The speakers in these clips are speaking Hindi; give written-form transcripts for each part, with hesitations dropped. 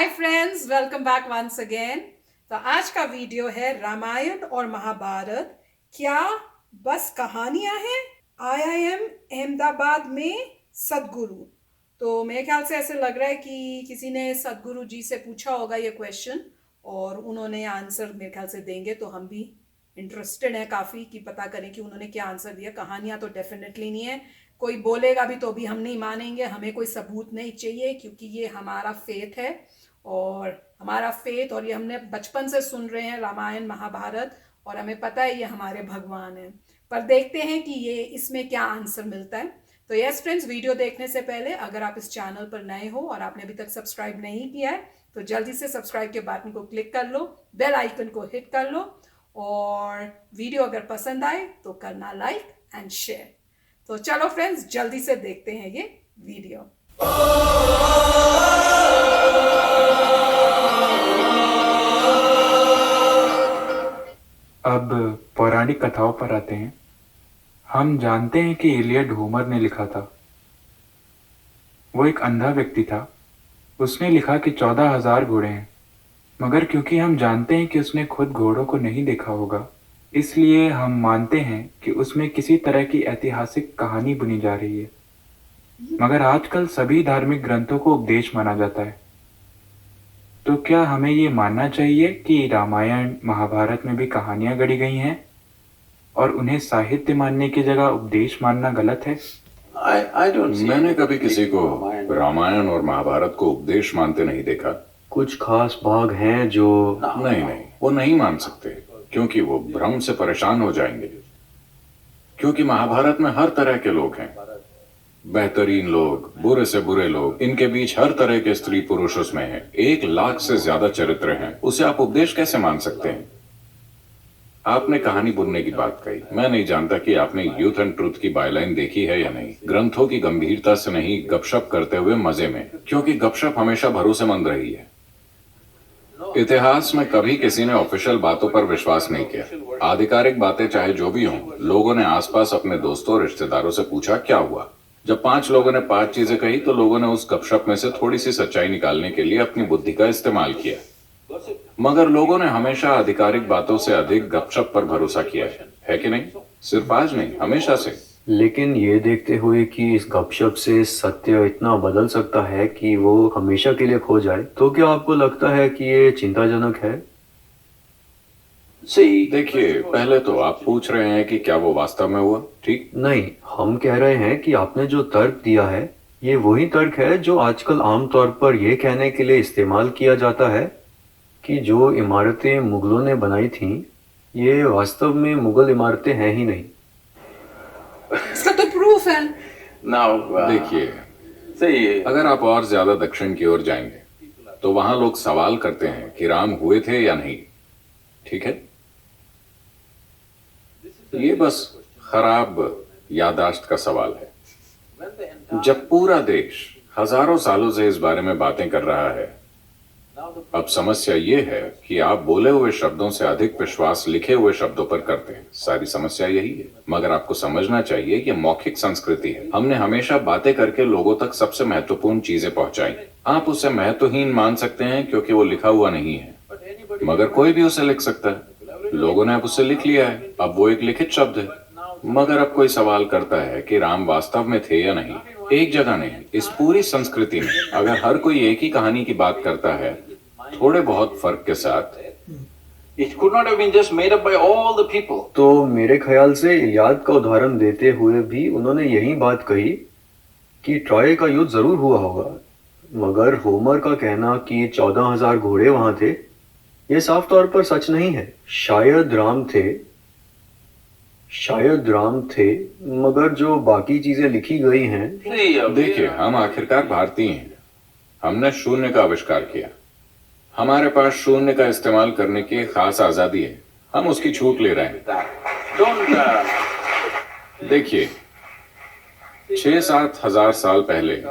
हाय friends, welcome back once again. तो आज का वीडियो है रामायण और महाभारत क्या बस कहानियां हैं। आईआईएम अहमदाबाद में सदगुरु। तो मेरे ख्याल से ऐसे लग रहा है कि किसी ने सदगुरु जी से पूछा होगा ये क्वेश्चन और उन्होंने आंसर मेरे ख्याल से देंगे। तो हम भी इंटरेस्टेड हैं काफ़ी कि पता करें कि उन्होंने क्या आंसर दिया। कहानियां तो डेफिनेटली नहीं है, कोई बोलेगा भी तो भी हम नहीं मानेंगे, हमें कोई सबूत नहीं चाहिए क्योंकि ये हमारा फेथ है और हमारा फेथ और ये हमने बचपन से सुन रहे हैं रामायण महाभारत और हमें पता है ये हमारे भगवान हैं। पर देखते हैं कि ये इसमें क्या आंसर मिलता है। तो यस फ्रेंड्स, वीडियो देखने से पहले अगर आप इस चैनल पर नए हो और आपने अभी तक सब्सक्राइब नहीं किया है तो जल्दी से सब्सक्राइब के बटन को क्लिक कर लो, बेल आइकन को हिट कर लो और वीडियो अगर पसंद आए तो करना लाइक एंड शेयर। तो चलो फ्रेंड्स, जल्दी से देखते हैं ये वीडियो। अब पौराणिक कथाओं पर आते हैं। हम जानते हैं कि इलियड होमर ने लिखा था। वो एक अंधा व्यक्ति था। उसने लिखा कि 14,000 घोड़े हैं, मगर क्योंकि हम जानते हैं कि उसने खुद घोड़ों को नहीं देखा होगा, इसलिए हम मानते हैं कि उसमें किसी तरह की ऐतिहासिक कहानी बुनी जा रही है। मगर आजकल सभी धार्मिक ग्रंथों को उपदेश माना जाता है। तो क्या हमें ये मानना चाहिए कि रामायण महाभारत में भी कहानियां गढ़ी गई हैं और उन्हें साहित्य मानने की जगह उपदेश मानना गलत है? मैंने कभी किसी को रामायण और महाभारत को उपदेश मानते नहीं देखा। कुछ खास भाग हैं जो नहीं, वो नहीं मान सकते क्योंकि वो भ्रम से परेशान हो जाएंगे। क्योंकि महाभारत में हर तरह के लोग हैं, बेहतरीन लोग, बुरे से बुरे लोग, इनके बीच हर तरह के स्त्री पुरुष उसमें हैं। 1,00,000 से ज्यादा चरित्र हैं, उसे आप उपदेश कैसे मान सकते हैं? आपने कहानी बुनने की बात कही। मैं नहीं जानता कि आपने यूथ एंड ट्रूथ की बायलाइन देखी है या नहीं। ग्रंथों की गंभीरता से नहीं, गपशप करते हुए मजे में, क्योंकि गपशप हमेशा भरोसेमंद रही है। इतिहास में कभी किसी ने ऑफिशियल बातों पर विश्वास नहीं किया। आधिकारिक बातें चाहे जो भी हों, लोगों ने आसपास अपने दोस्तों और रिश्तेदारों से पूछा क्या हुआ। जब 5 लोगों ने 5 चीजें कही तो लोगों ने उस गपशप में से थोड़ी सी सच्चाई निकालने के लिए अपनी बुद्धि का इस्तेमाल किया। मगर लोगों ने हमेशा आधिकारिक बातों से अधिक गपशप पर भरोसा किया है कि नहीं? सिर्फ आज नहीं, हमेशा से। लेकिन ये देखते हुए कि इस गपशप से सत्य इतना बदल सकता है कि वो हमेशा के लिए खो जाए, तो क्या आपको लगता है कि ये चिंताजनक है? देखिए, पहले तो आप पूछ रहे हैं कि क्या वो वास्तव में हुआ, ठीक? नहीं, हम कह रहे हैं कि आपने जो तर्क दिया है ये वही तर्क है जो आजकल आमतौर पर यह कहने के लिए इस्तेमाल किया जाता है कि जो इमारतें मुगलों ने बनाई थीं ये वास्तव में मुगल इमारतें हैं ही नहीं। इसका तो प्रूफ है। देखिए, अगर आप और ज्यादा दक्षिण की ओर जाएंगे तो वहां लोग सवाल करते हैं कि राम हुए थे या नहीं, ठीक है? ये बस खराब याददाश्त का सवाल है। जब पूरा देश हजारों सालों से इस बारे में बातें कर रहा है, अब समस्या ये है कि आप बोले हुए शब्दों से अधिक विश्वास लिखे हुए शब्दों पर करते हैं। सारी समस्या यही है। मगर आपको समझना चाहिए कि मौखिक संस्कृति है। हमने हमेशा बातें करके लोगों तक सबसे महत्वपूर्ण चीजें पहुंचाई। आप उसे महत्वहीन मान सकते हैं क्योंकि वो लिखा हुआ नहीं है, मगर कोई भी उसे लिख सकता है। लोगों ने अब उसे लिख लिया है, अब वो एक लिखित शब्द है। मगर अब कोई सवाल करता है कि राम वास्तव में थे या नहीं। एक जगह नहीं, इस पूरी संस्कृति में अगर हर कोई एक ही कहानी की बात करता है, थोड़े बहुत फर्क के साथ, It could not have been just made up by all the people. तो मेरे ख्याल से इलियाद का उदाहरण देते हुए भी उन्होंने यही बात कही कि ट्रॉय का युद्ध जरूर हुआ होगा, मगर होमर का कहना कि 14,000 घोड़े वहां थे ये साफ तौर पर सच नहीं है। शायद राम थे, मगर जो बाकी चीजें लिखी गई हैं। देखिए, हम आखिरकार भारतीय हैं। हमने शून्य का आविष्कार किया। हमारे पास शून्य का इस्तेमाल करने की खास आजादी है। हम उसकी छूट ले रहे हैं। देखिए, 6-7 हजार साल पहले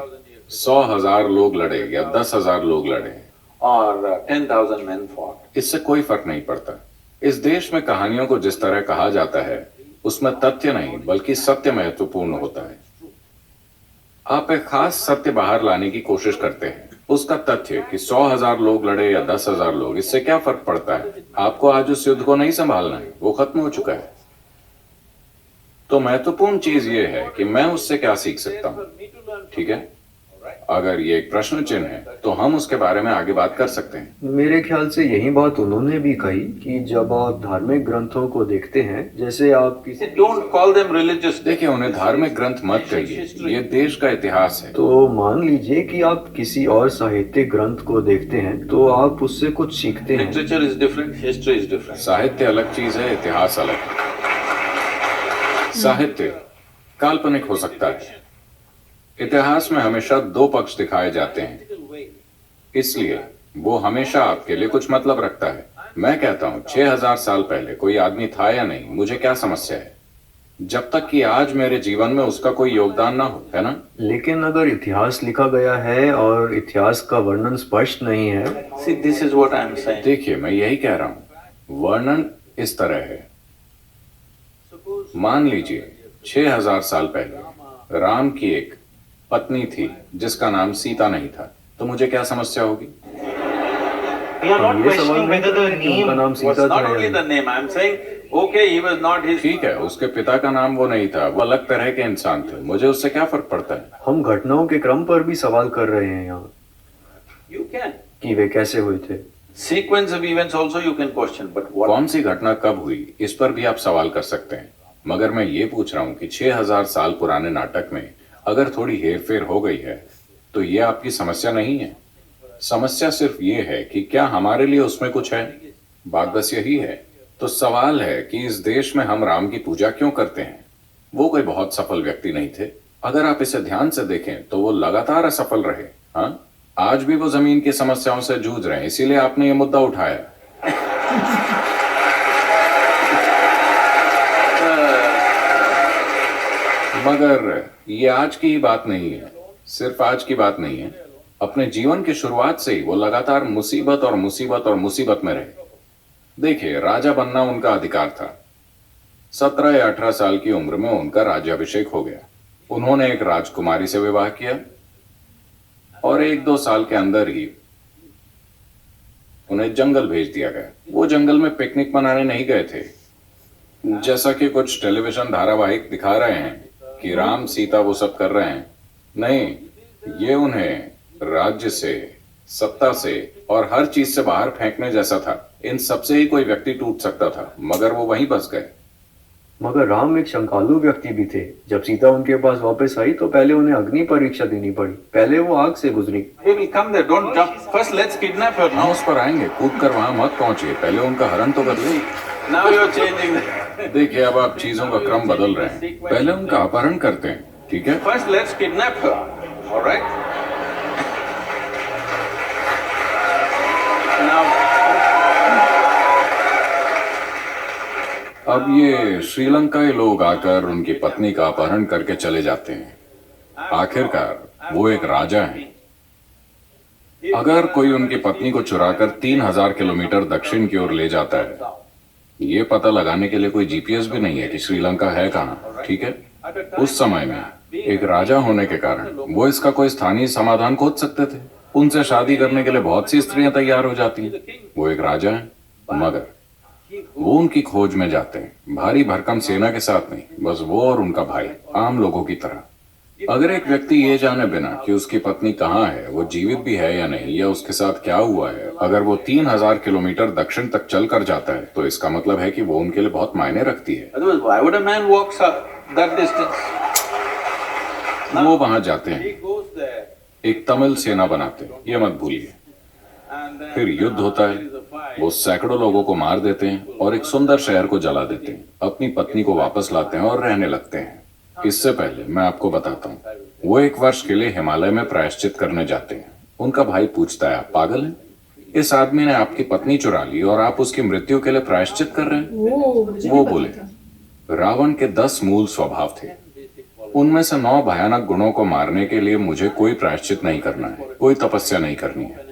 100,000 लोग लड़े या 10,000 लोग लड़े Or 10,000 men fought. इससे कोई फर्क नहीं पड़ता। इस देश में कहानियों को जिस तरह कहा जाता है उसमें तथ्य नहीं बल्कि सत्य महत्वपूर्ण होता है। आप एक खास सत्य बाहर लाने की कोशिश करते हैं, उसका तथ्य कि 100,000 लोग लड़े या 10,000 लोग, इससे क्या फर्क पड़ता है? आपको आज उस युद्ध को नहीं संभालना है, वो खत्म हो चुका है। तो महत्वपूर्ण चीज ये है कि मैं उससे क्या सीख सकता हूं, ठीक है? अगर ये एक प्रश्न चिन्ह है तो हम उसके बारे में आगे बात कर सकते हैं। मेरे ख्याल से यही बात उन्होंने भी कही कि जब आप धार्मिक ग्रंथों को देखते हैं, जैसे आप किसी Don't call them religious. देखिए, उन्हें धार्मिक ग्रंथ मत कहिए, ये देश का इतिहास है। तो मान लीजिए कि आप किसी और साहित्यिक ग्रंथ को देखते हैं तो आप उससे कुछ सीखते हैं। Literature is different, history is different. साहित्य अलग चीज है, इतिहास अलग। साहित्य काल्पनिक हो सकता है, इतिहास में हमेशा दो पक्ष दिखाए जाते हैं, इसलिए वो हमेशा आपके लिए कुछ मतलब रखता है। मैं कहता हूं 6,000 साल पहले कोई आदमी था या नहीं, मुझे क्या समस्या है, जब तक कि आज मेरे जीवन में उसका कोई योगदान ना हो, है ना? लेकिन अगर इतिहास लिखा गया है और इतिहास का वर्णन स्पष्ट नहीं है, See, this is what I am saying. देखिए, मैं यही कह रहा हूं, वर्णन इस तरह है। मान लीजिए 6,000 साल पहले राम की एक पत्नी थी जिसका नाम सीता नहीं था, तो मुझे क्या समस्या होगी? We are not ये सवाल questioning नहीं whether the करते कि उनका name नाम was सीता था not या only the नहीं। name. I am saying, okay, he was not his. ठीक है, उसके पिता का नाम वो नहीं था, वो अलग तरह के इंसान थे, मुझे उससे क्या फर्क पड़ता है? हम घटनाओं के क्रम पर भी सवाल कर रहे हैं यहाँ You can. कि वे कैसे हुए थे। Sequence of events also you can question, but what? कौन सी घटना कब हुई, इस पर भी आप सवाल कर सकते हैं, मगर मैं ये पूछ रहा हूँ कि 6,000 साल पुराने नाटक में अगर थोड़ी हेरफेर हो गई है तो ये आपकी समस्या नहीं है। समस्या सिर्फ ये है कि क्या हमारे लिए उसमें कुछ है। बात बस यही है। तो सवाल है कि इस देश में हम राम की पूजा क्यों करते हैं? वो कोई बहुत सफल व्यक्ति नहीं थे। अगर आप इसे ध्यान से देखें तो वो लगातार असफल रहे। हाँ, आज भी वो जमीन की समस्याओं से जूझ रहे हैं, इसीलिए आपने ये मुद्दा उठाया। मगर ये आज की ही बात नहीं है, सिर्फ आज की बात नहीं है। अपने जीवन की शुरुआत से ही वो लगातार मुसीबत और मुसीबत और मुसीबत में रहे। देखिए, राजा बनना उनका अधिकार था। 17 या 18 साल की उम्र में उनका राज्याभिषेक हो गया। उन्होंने एक राजकुमारी से विवाह किया और 1-2 साल के अंदर ही उन्हें जंगल भेज दिया गया। वो जंगल में पिकनिक मनाने नहीं गए थे, जैसा कि कुछ टेलीविजन धारावाहिक दिखा रहे हैं कि राम सीता वो सब कर रहे हैं। नहीं, ये उन्हें राज्य से, सत्ता से और हर चीज से बाहर फेंकने जैसा था। इन सबसे ही कोई व्यक्ति टूट सकता था, मगर वो वहीं बस गए। मगर राम एक शंकालु व्यक्ति भी थे। जब सीता उनके पास वापस आई तो पहले उन्हें अग्नि परीक्षा देनी पड़ी। पहले वो आग से गुजरी। We will come there. Don't jump. First, let's kidnap her. हम Now, उस पर आएंगे, कूद कर वहां मत पहुंचिए, पहले उनका हरण तो कर ली। now you are changing. देखिए, अब आप चीजों का क्रम बदल रहे हैं। पहले उनका अपहरण करते हैं, ठीक है? First, let's kidnap her. All right. Now, अब ये श्रीलंकाई लोग आकर उनकी पत्नी का अपहरण करके चले जाते हैं। आखिरकार वो एक राजा हैं। अगर कोई उनकी पत्नी को चुराकर 3,000 किलोमीटर दक्षिण की ओर ले जाता है, ये पता लगाने के लिए कोई जीपीएस भी नहीं है कि श्रीलंका है कहाँ, ठीक है? उस समय में एक राजा होने के कारण वो इसका कोई स्थानीय समाधान खोज सकते थे। उनसे शादी करने के लिए बहुत सी स्त्रियां तैयार हो जाती हैं। वो एक राजा हैं, मगर वो उनकी खोज में जाते हैं, भारी भरकम सेना के साथ नहीं, बस वो और उनका भाई, आम लोगों की तरह। अगर एक व्यक्ति ये जाने बिना कि उसकी पत्नी कहाँ है, वो जीवित भी है या नहीं, या उसके साथ क्या हुआ है, अगर वो 3,000 किलोमीटर दक्षिण तक चल कर जाता है, तो इसका मतलब है कि वो उनके लिए बहुत मायने रखती है। otherwise, why would a man walk that distance? वो वहां जाते He हैं, goes there, एक तमिल सेना बनाते हैं, ये मत भूलिए। and then फिर युद्ध होता है, वो सैकड़ों लोगों को मार देते हैं और एक सुंदर शहर को जला देते हैं। अपनी पत्नी को वापस लाते हैं और रहने लगते हैं। इससे पहले मैं आपको बताता हूँ, वो 1 वर्ष के लिए हिमालय में प्रायश्चित करने जाते हैं। उनका भाई पूछता है, आप पागल हैं? इस आदमी ने आपकी पत्नी चुरा ली और आप उसकी मृत्यु के लिए प्रायश्चित कर रहे हैं? वो बोले, रावण के 10 मूल स्वभाव थे, उनमें से 9 भयानक गुणों को मारने के लिए मुझे कोई प्रायश्चित नहीं करना है, कोई तपस्या नहीं करनी है।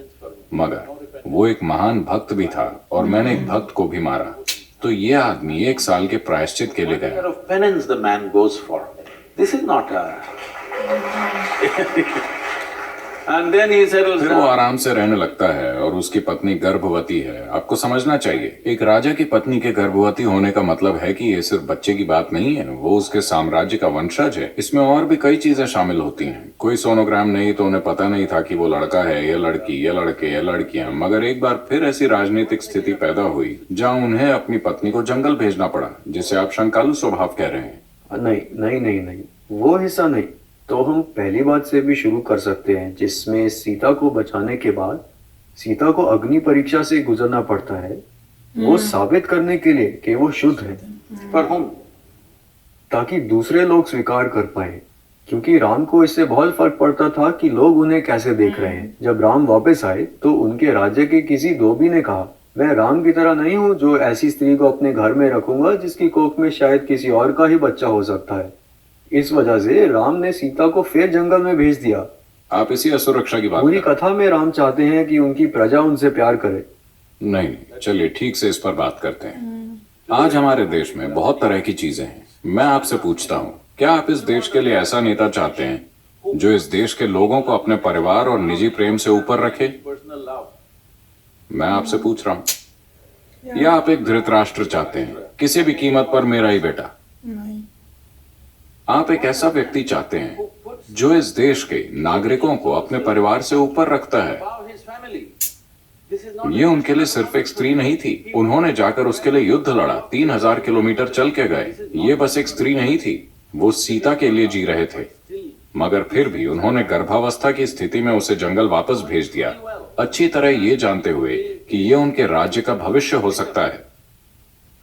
मगर वो एक महान भक्त भी था और मैंने एक भक्त को भी मारा। तो ये आदमी 1 साल के प्रायश्चित के लिए what गया। kind of penance the man goes for. This is not a. And then he settles फिर वो down. आराम से रहने लगता है और उसकी पत्नी गर्भवती है। आपको समझना चाहिए, एक राजा की पत्नी के गर्भवती होने का मतलब है कि ये सिर्फ बच्चे की बात नहीं है, वो उसके साम्राज्य का वंशज है। इसमें और भी कई चीजें शामिल होती हैं। कोई सोनोग्राम नहीं तो उन्हें पता नहीं था कि वो लड़का है या लड़की या लड़के या लड़कियां। मगर एक बार फिर ऐसी राजनीतिक स्थिति पैदा हुई जहाँ उन्हें अपनी पत्नी को जंगल भेजना पड़ा, जिसे आप शंकालु स्वभाव कह रहे हैं। नहीं नहीं नहीं नहीं, वो हिस्सा नहीं। तो हम पहली बात से भी शुरू कर सकते हैं, जिसमें सीता को बचाने के बाद सीता को अग्नि परीक्षा से गुजरना पड़ता है, वो साबित करने के लिए कि वो शुद्ध है, For whom? ताकि दूसरे लोग स्वीकार कर पाए। क्योंकि राम को इससे बहुत फर्क पड़ता था कि लोग उन्हें कैसे देख रहे हैं। जब राम वापस आए तो उनके राज्य के किसी धोबी ने कहा, मैं राम की तरह नहीं हूँ जो ऐसी स्त्री को अपने घर में रखूंगा जिसकी कोख में शायद किसी और का ही बच्चा हो सकता है। इस वजह से राम ने सीता को फिर जंगल में भेज दिया। आप इसी असुरक्षा की बात पूरी कर रहे कथा में राम चाहते हैं कि उनकी प्रजा उनसे प्यार करे। हैं। नहीं, चलिए ठीक से इस पर बात करते हैं। आज हमारे देश में बहुत तरह की चीजें हैं। मैं आपसे पूछता हूँ, क्या आप इस देश के लिए ऐसा नेता चाहते हैं जो इस देश के लोगों को अपने परिवार और निजी प्रेम से ऊपर रखे? Personal love. मैं आपसे पूछ रहा हूँ। या आप एक धृतराष्ट्र चाहते हैं, किसी भी कीमत पर मेरा ही बेटा? नहीं। आप एक ऐसा व्यक्ति चाहते हैं जो इस देश के नागरिकों को अपने परिवार से ऊपर रखता है। About his family. This is not ये उनके लिए सिर्फ एक स्त्री नहीं थी, उन्होंने जाकर उसके लिए युद्ध लड़ा, 3000 किलोमीटर चल के गए। ये बस एक स्त्री नहीं थी, वो सीता के लिए जी रहे थे। मगर फिर भी उन्होंने गर्भावस्था की स्थिति में उसे जंगल वापस भेज दिया, अच्छी तरह ये जानते हुए कि ये उनके राज्य का भविष्य हो सकता है।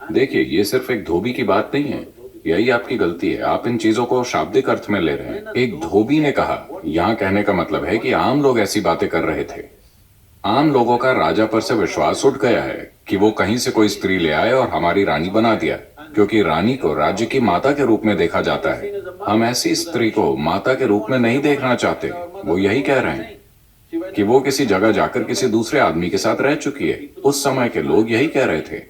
देखिए, ये सिर्फ एक धोबी की बात नहीं है, यही आपकी गलती है। आप इन चीजों को शाब्दिक अर्थ में ले रहे हैं। एक धोबी ने कहा, यहाँ कहने का मतलब है कि आम लोग ऐसी बातें कर रहे थे। आम लोगों का राजा पर से विश्वास उठ गया है कि वो कहीं से कोई स्त्री ले आए और हमारी रानी बना दिया, क्योंकि रानी को राज्य की माता के रूप में देखा जाता है। हम ऐसी स्त्री को माता के रूप में नहीं देखना चाहते। वो यही कह रहे हैं कि वो किसी जगह जाकर किसी दूसरे आदमी के साथ रह चुकी है। उस समय के लोग यही कह रहे थे।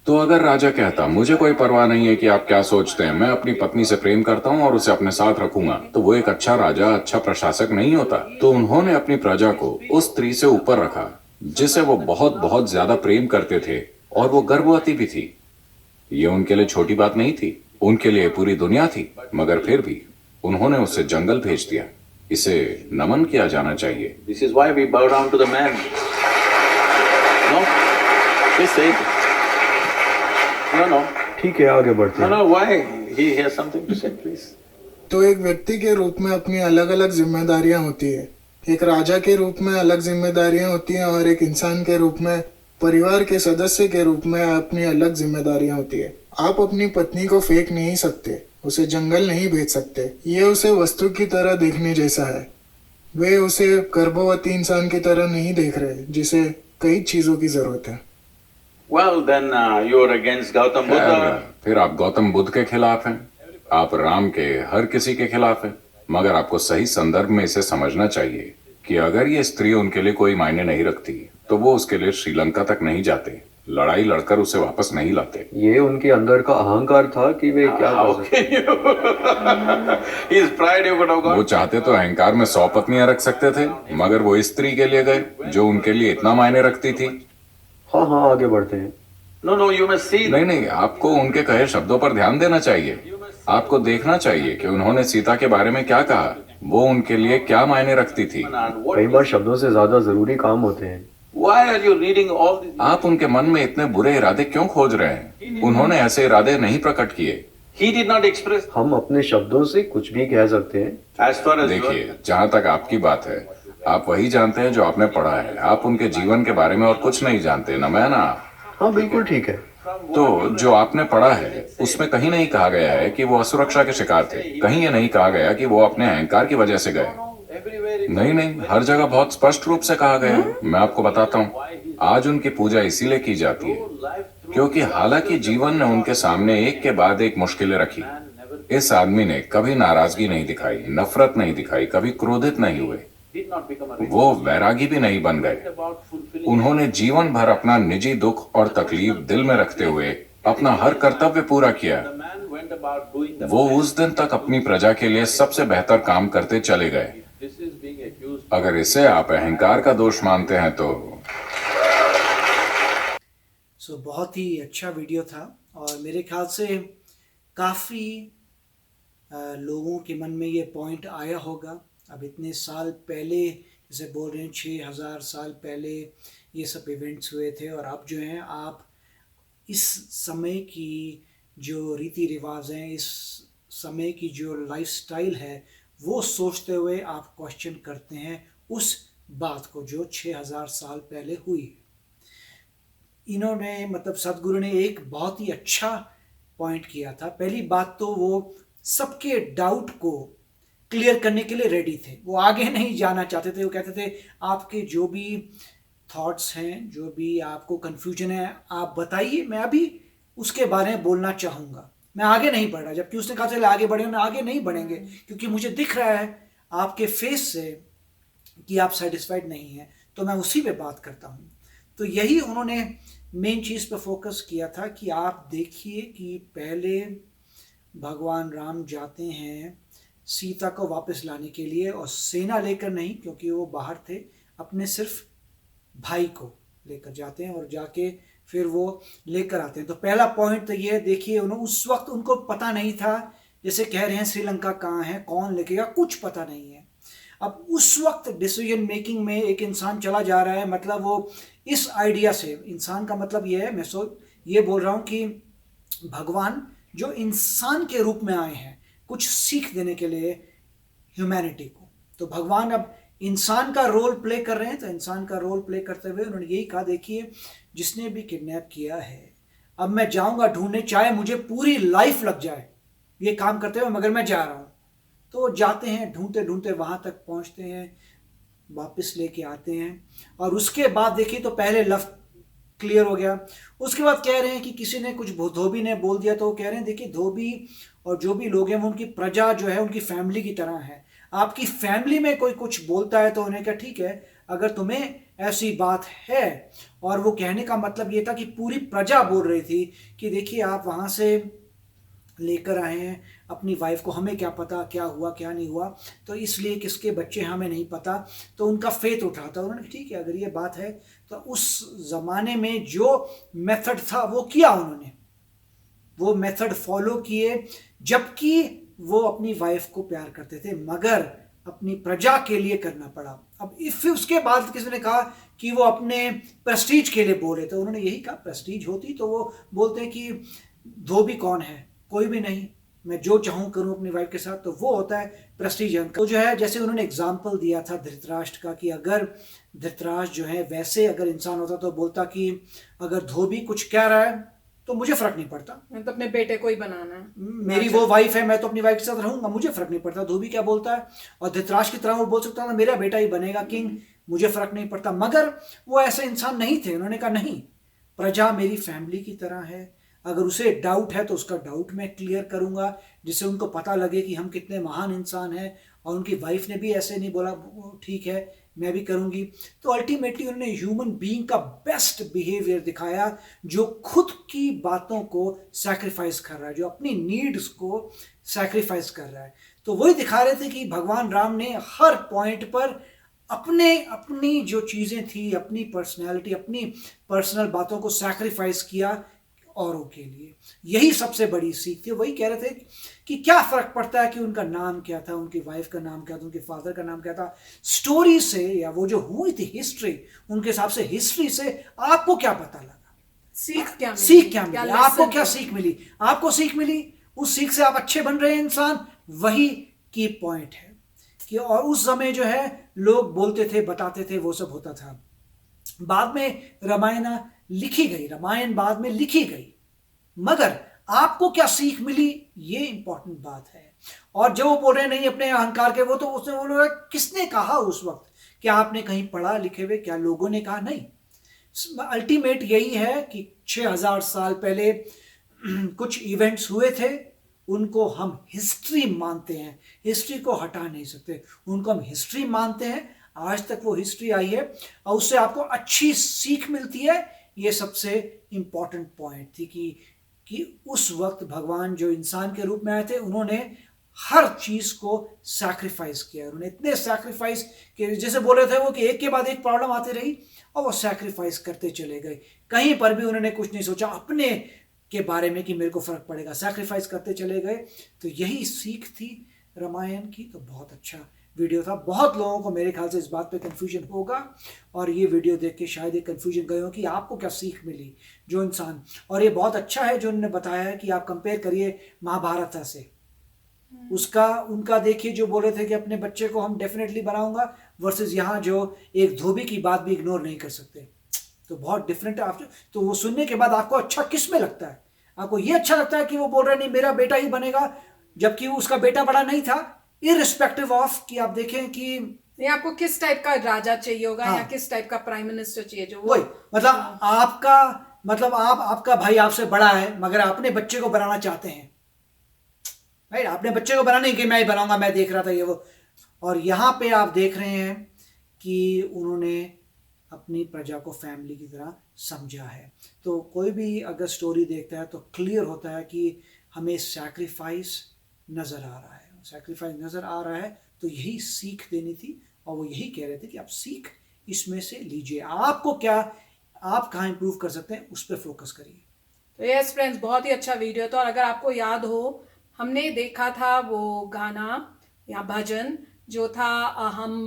तो अगर राजा कहता, मुझे कोई परवाह नहीं है कि आप क्या सोचते हैं, मैं अपनी पत्नी से प्रेम करता हूं और उसे अपने साथ रखूंगा, तो वो एक अच्छा राजा, अच्छा प्रशासक नहीं होता। तो उन्होंने अपनी प्रजा को उस स्त्री से ऊपर रखा जिसे वो बहुत बहुत ज्यादा प्रेम करते थे, और वो गर्भवती भी थी। ये उनके लिए छोटी बात नहीं थी, उनके लिए पूरी दुनिया थी। मगर फिर भी उन्होंने उसे जंगल भेज दिया। इसे नमन किया जाना चाहिए। This is why we bow down to the man. No? Please say it. No. ठीक है, आगे बढ़ते No, हैं। no, why? He has something to say, please. तो एक व्यक्ति के रूप में अपनी अलग अलग जिम्मेदारियां होती है। एक राजा के रूप में अलग जिम्मेदारियां होती हैं और एक इंसान के रूप में, परिवार के सदस्य के रूप में अपनी अलग जिम्मेदारियां होती है। आप अपनी पत्नी को फेंक नहीं सकते, उसे जंगल नहीं भेज सकते। ये उसे वस्तु की तरह देखने जैसा है। वे उसे गर्भवती इंसान की तरह नहीं देख रहे जिसे कई चीजों की जरूरत है। Well, then you're against Gautam खैर, Buddha. फिर आप गौतम बुद्ध के खिलाफ हैं, आप राम के हर किसी के खिलाफ हैं। मगर आपको सही संदर्भ में इसे समझना चाहिए कि अगर ये स्त्री उनके लिए कोई मायने नहीं रखती तो वो उसके लिए श्रीलंका तक नहीं जाते, लड़ाई लड़कर उसे वापस नहीं लाते। ये उनके अंदर का अहंकार था कि वे क्या कर सकते। His pride you could have वो got. चाहते तो अहंकार में 100 पत्नियां रख सकते थे, मगर वो इस स्त्री के लिए गए जो उनके लिए इतना मायने रखती थी। हाँ हाँ, आगे बढ़ते हैं। No, you must see. नहीं, आपको उनके कहे शब्दों पर ध्यान देना चाहिए। आपको देखना चाहिए कि उन्होंने सीता के बारे में क्या कहा, वो उनके लिए क्या मायने रखती थी। And what, कई बार शब्दों से ज्यादा जरूरी काम होते हैं। why are you reading all this? आप उनके मन में इतने बुरे इरादे क्यों खोज रहे हैं? उन्होंने ऐसे इरादे नहीं प्रकट किए। He did not express. हम अपने शब्दों से कुछ भी कह सकते हैं। As far as देखिए, जहाँ तक आपकी बात है, आप वही जानते हैं जो आपने पढ़ा है। आप उनके जीवन के बारे में और कुछ नहीं जानते, न मैं ना आप। हाँ बिल्कुल ठीक है। तो जो आपने पढ़ा है उसमें कहीं नहीं कहा गया है कि वो असुरक्षा के शिकार थे। कहीं ये नहीं कहा गया कि वो अपने अहंकार की वजह से गए। everywhere नहीं, हर जगह बहुत स्पष्ट रूप से कहा गया है। मैं आपको बताता हूँ, आज उनकी पूजा इसीलिए की जाती है क्योंकि हालांकि जीवन ने उनके सामने एक के बाद एक मुश्किलें रखी, इस आदमी ने कभी नाराजगी नहीं दिखाई, नफरत नहीं दिखाई, कभी क्रोधित नहीं हुए, did not become a वो वैरागी भी नहीं बन गए। about fulfilling. उन्होंने जीवन भर अपना निजी दुख और तकलीफ दिल में रखते हुए अपना हर कर्तव्य पूरा किया। The man went about doing the वो उस दिन तक अपनी प्रजा के लिए सबसे बेहतर काम करते चले गए। This is being accused. अगर इसे आप अहंकार का दोष मानते हैं तो बहुत ही अच्छा वीडियो था और मेरे ख्याल से काफ़ी लोगों के मन में ये पॉइंट आया होगा। अब इतने साल पहले, जैसे बोल रहे हैं 6000 साल पहले ये सब इवेंट्स हुए थे, और अब जो हैं आप इस समय की जो रीति रिवाज हैं, इस समय की जो लाइफस्टाइल है, वो सोचते हुए आप क्वेश्चन करते हैं उस बात को जो 6000 साल पहले हुई। इन्होंने मतलब सदगुरु ने एक बहुत ही अच्छा पॉइंट किया था। पहली बात तो वो सबके डाउट को क्लियर करने के लिए रेडी थे, वो आगे नहीं जाना चाहते थे। वो कहते थे आपके जो भी थॉट्स हैं, जो भी आपको कन्फ्यूजन है, आप बताइए, मैं अभी उसके बारे में बोलना चाहूँगा, मैं आगे नहीं बढ़ रहा। जबकि उसने कहा चले आगे बढ़े, मैं आगे नहीं बढ़ेंगे क्योंकि मुझे दिख रहा है आपके फेस से कि आप सेटिस्फाइड नहीं हैं, तो मैं उसी पे बात करता हूँ। तो यही उन्होंने मेन चीज़ पे फोकस किया था कि आप देखिए कि पहले भगवान राम जाते हैं सीता को वापस लाने के लिए, और सेना लेकर नहीं, क्योंकि वो बाहर थे, अपने सिर्फ भाई को लेकर जाते हैं और जाके फिर वो लेकर आते हैं। तो पहला पॉइंट तो ये देखिए, उन्होंने उस वक्त उनको पता नहीं था, जैसे कह रहे हैं श्रीलंका कहाँ है, कौन लेकेगा, कुछ पता नहीं है। अब उस वक्त डिसीजन मेकिंग में एक इंसान चला जा रहा है, मतलब वो इस आइडिया से, इंसान का मतलब ये है, मैं ये बोल रहा हूँ कि भगवान जो इंसान के रूप में आए हैं कुछ सीख देने के लिए ह्यूमैनिटी को, तो भगवान अब इंसान का रोल प्ले कर रहे हैं। तो इंसान का रोल प्ले करते हुए उन्होंने यही कहा, देखिए जिसने भी किडनैप किया है, अब मैं जाऊंगा ढूंढने, चाहे मुझे पूरी लाइफ लग जाए ये काम करते हुए, मगर मैं जा रहा हूँ। तो जाते हैं, ढूंढते ढूंढते वहाँ तक पहुँचते हैं, वापस लेके आते हैं। और उसके बाद देखिए, तो पहले लव क्लियर हो गया। उसके बाद कह रहे हैं कि किसी ने कुछ धोबी ने बोल दिया, तो वो कह रहे हैं देखिए धोबी और जो भी लोग हैं वो उनकी प्रजा जो है उनकी फैमिली की तरह है। आपकी फैमिली में कोई कुछ बोलता है तो उन्हें क्या, ठीक है, अगर तुम्हें ऐसी बात है। और वो कहने का मतलब ये था कि पूरी प्रजा बोल रही थी कि देखिए आप वहाँ से लेकर आए हैं अपनी वाइफ को, हमें क्या पता क्या हुआ क्या नहीं हुआ, तो इसलिए किसके बच्चे हमें नहीं पता। तो उनका फेथ उठा था, उन्होंने ठीक है अगर ये बात है तो उस ज़माने में जो मेथड था वो किया, उन्होंने वो मेथड फॉलो किए, जबकि वो अपनी वाइफ को प्यार करते थे मगर अपनी प्रजा के लिए करना पड़ा। अब फिर उसके बाद किसी ने कहा कि वो अपने प्रेस्टीज के लिए बोले, तो उन्होंने यही कहा प्रेस्टीज होती तो वो बोलते हैं कि धोबी कौन है, कोई भी नहीं, मैं जो चाहूँ करूँ अपनी वाइफ के साथ, तो वो होता है प्रेस्टीज। तो जो है, जैसे उन्होंने एग्जाम्पल दिया था धृतराष्ट्र का, कि अगर धृतराष्ट्र जो है वैसे अगर इंसान होता तो बोलता कि अगर धोबी कुछ कह रहा है तो मुझे फर्क नहीं पड़ता, मैं तो अपने बेटे को ही बनाना है, मेरी वो वाइफ है, मैं तो अपनी वाइफ के साथ रहूंगा, मुझे फर्क नहीं पड़ता धोबी क्या बोलता है। और धृतराष्ट्र की तरह वो बोल सकता था मेरा बेटा ही बनेगा किंग, मुझे फर्क नहीं पड़ता। मगर वो ऐसे इंसान नहीं थे, उन्होंने कहा नहीं, प्रजा मेरी फैमिली की तरह है, अगर उसे डाउट है तो उसका डाउट मैं क्लियर करूंगा, जिससे उनको पता लगे कि हम कितने महान इंसान हैं। और उनकी वाइफ ने भी ऐसे नहीं बोला ठीक है मैं भी करूंगी। तो अल्टीमेटली उन्होंने ह्यूमन बीइंग का बेस्ट बिहेवियर दिखाया, जो खुद की बातों को सैक्रिफाइस कर रहा है, जो अपनी नीड्स को सैक्रिफाइस कर रहा है। तो वही दिखा रहे थे कि भगवान राम ने हर पॉइंट पर अपनी जो चीज़ें थी, अपनी पर्सनैलिटी, अपनी पर्सनल बातों को सैक्रिफाइस किया औरों के लिए। यही सबसे बड़ी सीख थी। वही कह रहे थे कि क्या फर्क पड़ता है कि उनका नाम क्या था, उनकी वाइफ का नाम क्या था, उनके फादर का नाम क्या था, स्टोरी से या वो जो हुई थी हिस्ट्री, उनके हिसाब से हिस्ट्री से आपको क्या पता लगा, सीख क्या मिली, सीख क्या मिली, आपको lesson क्या सीख मिली, आपको सीख मिली, उस सीख से आप अच्छे बन रहे हैं इंसान, वही की पॉइंट है। कि और उस समय जो है लोग बोलते थे, बताते थे, वो सब होता था। बाद में रामायण लिखी गई, रामायण बाद में लिखी गई, मगर आपको क्या सीख मिली, ये इंपॉर्टेंट बात है। और जो वो बोल रहे नहीं अपने अहंकार के, वो तो उसने बोला किसने कहा उस वक्त, क्या आपने कहीं पढ़ा लिखे हुए, क्या लोगों ने कहा, नहीं। अल्टीमेट यही है कि 6000 साल पहले कुछ इवेंट्स हुए थे, उनको हम हिस्ट्री मानते हैं, हिस्ट्री को हटा नहीं सकते, उनको हम हिस्ट्री मानते हैं। आज तक वो हिस्ट्री आई है और उससे आपको अच्छी सीख मिलती है। ये सबसे इम्पॉर्टेंट पॉइंट थी कि उस वक्त भगवान जो इंसान के रूप में आए थे, उन्होंने हर चीज को सैक्रिफाइस किया। उन्होंने इतने सैक्रिफाइस कि जैसे बोल रहे थे वो कि एक के बाद एक प्रॉब्लम आती रही और वो सैक्रिफाइस करते चले गए। कहीं पर भी उन्होंने कुछ नहीं सोचा अपने के बारे में कि मेरे को फर्क पड़ेगा, सैक्रिफाइस करते चले गए। तो यही सीख थी रामायण की। तो बहुत अच्छा वीडियो था। बहुत लोगों को मेरे ख्याल से इस बात पे कंफ्यूजन होगा और ये वीडियो देख के शायद ये कंफ्यूजन गए हो कि आपको क्या सीख मिली जो इंसान। और ये बहुत अच्छा है जो उन्होंने बताया है कि आप कंपेयर करिए महाभारत से, उसका उनका देखिए जो बोले थे कि अपने बच्चे को हम डेफिनेटली बनाऊंगा, वर्सेस यहाँ जो एक धोबी की बात भी इग्नोर नहीं कर सकते। तो बहुत डिफरेंट है। आप तो वो सुनने के बाद आपको अच्छा किस में लगता है? आपको ये अच्छा लगता है कि वो बोल रहे नहीं मेरा बेटा ही बनेगा, जबकि उसका बेटा बड़ा नहीं था, इररिस्पेक्टिव ऑफ कि आप देखें कि ये आपको किस टाइप का राजा चाहिए होगा, हाँ। या किस टाइप का प्राइम मिनिस्टर चाहिए जो वही मतलब आपका भाई आपसे बड़ा है मगर अपने बच्चे को बनाना चाहते हैं, राइट? अपने बच्चे को बनाने कि मैं ही बनाऊंगा, मैं देख रहा था ये वो। और यहाँ पे आप देख रहे हैं कि उन्होंने अपनी प्रजा को फैमिली की तरह समझा है। तो कोई भी अगर स्टोरी देखता है तो क्लियर होता है कि हमें सैक्रिफाइस नज़र आ रहा है, सैक्रिफाइस नज़र आ रहा है। तो यही सीख देनी थी और वो यही कह रहे थे कि आप सीख इसमें से लीजिए, आपको क्या, आप कहाँ इंप्रूव कर सकते हैं उस पर फोकस करिए। तो यस फ्रेंड्स, बहुत ही अच्छा वीडियो था। और अगर आपको याद हो, हमने देखा था वो गाना या भजन जो था, हम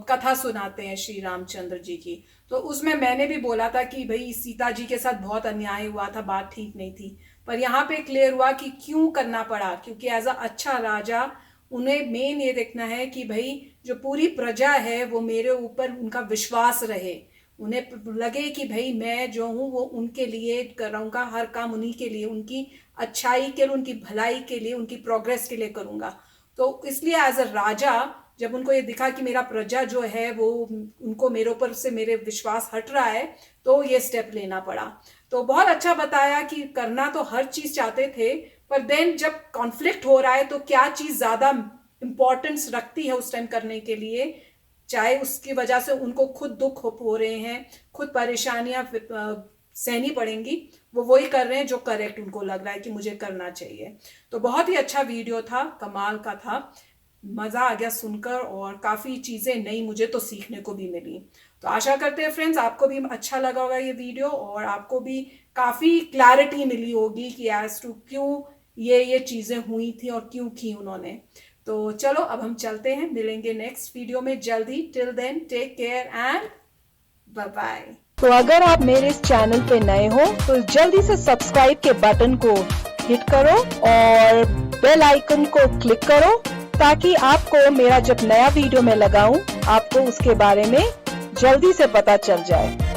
कथा सुनाते हैं श्री रामचंद्र जी की। तो उसमें मैंने भी बोला था कि भाई सीता जी के साथ बहुत अन्याय हुआ था, बात ठीक नहीं थी। पर यहाँ पे क्लियर हुआ कि क्यों करना पड़ा, क्योंकि एज अ अच्छा राजा उन्हें मेन ये देखना है कि भाई जो पूरी प्रजा है वो मेरे ऊपर उनका विश्वास रहे, उन्हें लगे कि भाई मैं जो हूँ वो उनके लिए करूँगा, हर काम उन्हीं के लिए, उनकी अच्छाई के लिए, उनकी भलाई के लिए, उनकी प्रोग्रेस के लिए करूँगा। तो इसलिए एज अ राजा जब उनको ये दिखा कि मेरा प्रजा जो है वो उनको मेरे ऊपर से मेरे विश्वास हट रहा है, तो ये स्टेप लेना पड़ा। तो बहुत अच्छा बताया कि करना तो हर चीज़ चाहते थे, पर देन जब कॉन्फ्लिक्ट हो रहा है तो क्या चीज़ ज़्यादा इम्पोर्टेंस रखती है उस टाइम करने के लिए, चाहे उसकी वजह से उनको खुद दुख हो रहे हैं, खुद परेशानियां सहनी पड़ेंगी, वो वही कर रहे हैं जो करेक्ट उनको लग रहा है कि मुझे करना चाहिए। तो बहुत ही अच्छा वीडियो था, कमाल का था, मज़ा आ गया सुनकर और काफ़ी चीज़ें नई मुझे तो सीखने को भी मिली। तो आशा करते हैं फ्रेंड्स आपको भी अच्छा लगा होगा ये वीडियो और आपको भी काफ़ी क्लैरिटी मिली होगी कि एज टू क्यों ये चीज़ें हुई थी और क्यों की उन्होंने। तो चलो अब हम चलते हैं, मिलेंगे नेक्स्ट वीडियो में जल्दी। Till then take care and bye bye. तो अगर आप मेरे इस चैनल पे नए हो तो जल्दी से सब्सक्राइब के बटन को हिट करो और बेल आइकन को क्लिक करो ताकि आपको मेरा जब नया वीडियो मैं लगाऊं आपको उसके बारे में जल्दी से पता चल जाए।